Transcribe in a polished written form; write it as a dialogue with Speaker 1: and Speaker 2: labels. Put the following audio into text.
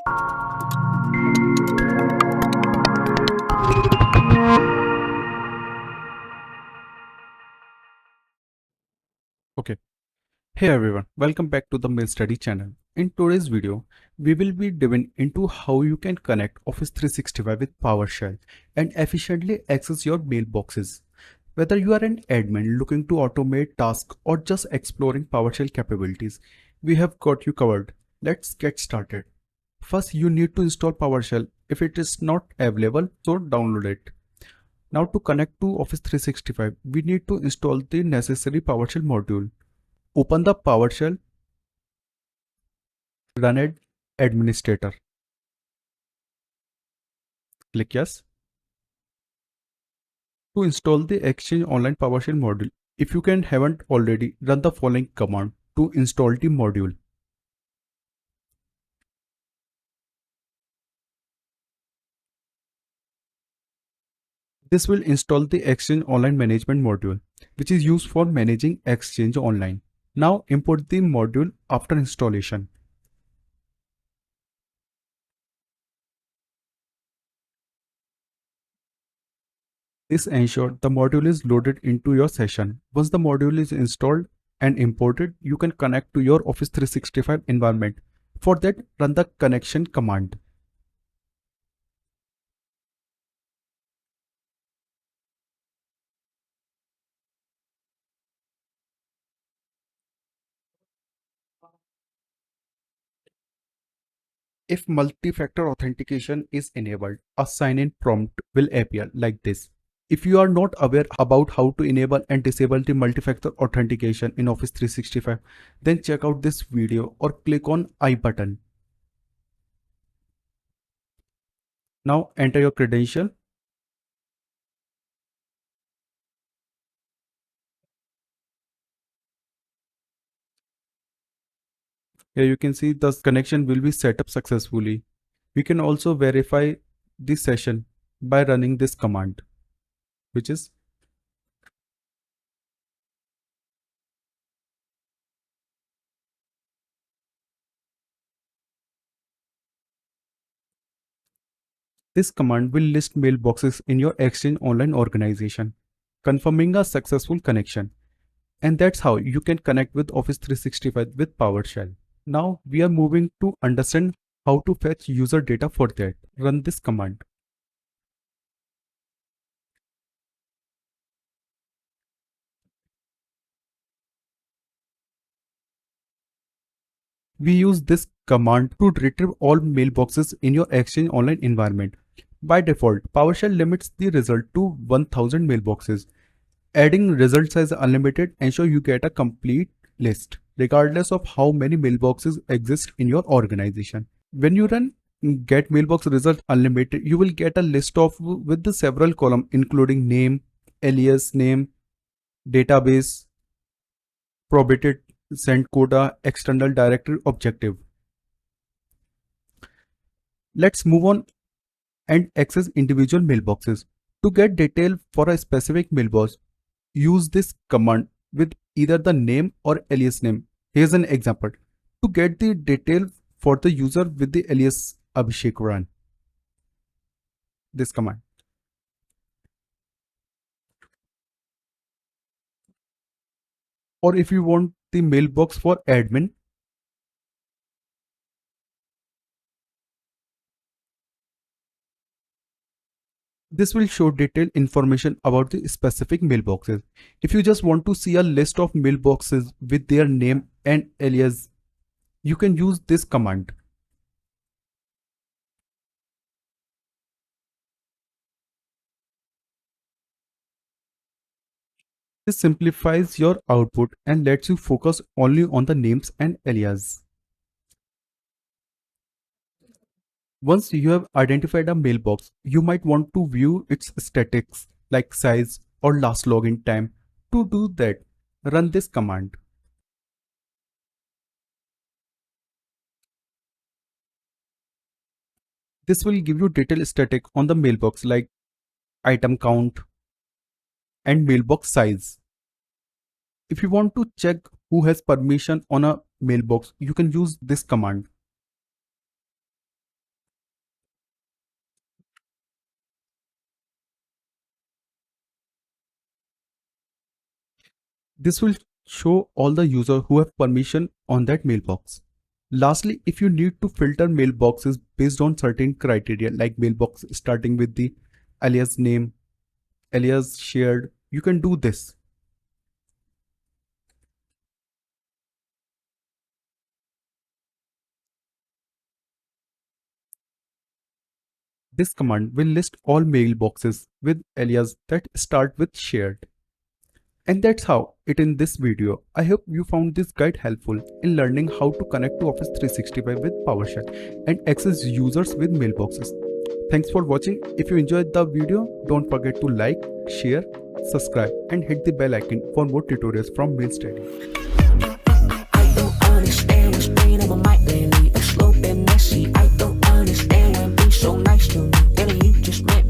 Speaker 1: Okay. Hey everyone, welcome back to the MailsDaddy channel. In today's video, we will be diving into how you can connect Office 365 with PowerShell and efficiently access your mailboxes. Whether you are an admin looking to automate tasks or just exploring PowerShell capabilities, we have got you covered. Let's get started. First, you need to install PowerShell if it is not available, so download it. Now to connect to Office 365, we need to install the necessary PowerShell module. Open the PowerShell, run as administrator. Click yes. To install the Exchange Online PowerShell module, if you haven't already, run the following command to install the module. This will install the Exchange Online Management module, which is used for managing Exchange Online. Now import the module after installation. This ensures the module is loaded into your session. Once the module is installed and imported, you can connect to your Office 365 environment. For that, run the connection command. If multi-factor authentication is enabled, a sign-in prompt will appear like this. If you are not aware about how to enable and disable the multi-factor authentication in Office 365, then check out this video or click on I button. Now enter your credential. Here you can see the connection will be set up successfully. We can also verify the session by running this command, which is this command will list mailboxes in your Exchange Online organization, confirming a successful connection. And that's how you can connect with Office 365 with PowerShell. Now we are moving to understand how to fetch user data for that. Run this command. We use this command to retrieve all mailboxes in your Exchange Online environment. By default, PowerShell limits the result to 1000 mailboxes. Adding results as unlimited ensure you get a complete list, regardless of how many mailboxes exist in your organization. When you run get mailbox result unlimited, you will get a list of with the several columns including name, alias name, database, probated, send quota, external directory, objective. Let's move on and access individual mailboxes. To get detail for a specific mailbox, use this command with either the name or alias name. Here's an example. To get the detail for the user with the alias Abhishek, run this command. Or if you want the mailbox for admin, this will show detailed information about the specific mailboxes. If you just want to see a list of mailboxes with their name and alias, you can use this command. This simplifies your output and lets you focus only on the names and alias. Once you have identified a mailbox, you might want to view its statistics like size or last login time. To do that, run this command. This will give you detailed static on the mailbox like item count and mailbox size. If you want to check who has permission on a mailbox, you can use this command. This will show all the users who have permission on that mailbox. Lastly, if you need to filter mailboxes based on certain criteria like mailbox starting with the alias name, alias shared, you can do this. This command will list all mailboxes with alias that start with shared. And that's how it in this video. I hope you found this guide helpful in learning how to connect to Office 365 with PowerShell and access users with mailboxes. Thanks for watching. If you enjoyed the video, don't forget to like, share, subscribe and hit the bell icon for more tutorials from MailsDaddy.
Speaker 2: I don't understand what's been on my mind lately. It's slow and messy. I don't understand when be so nice to me. And you just met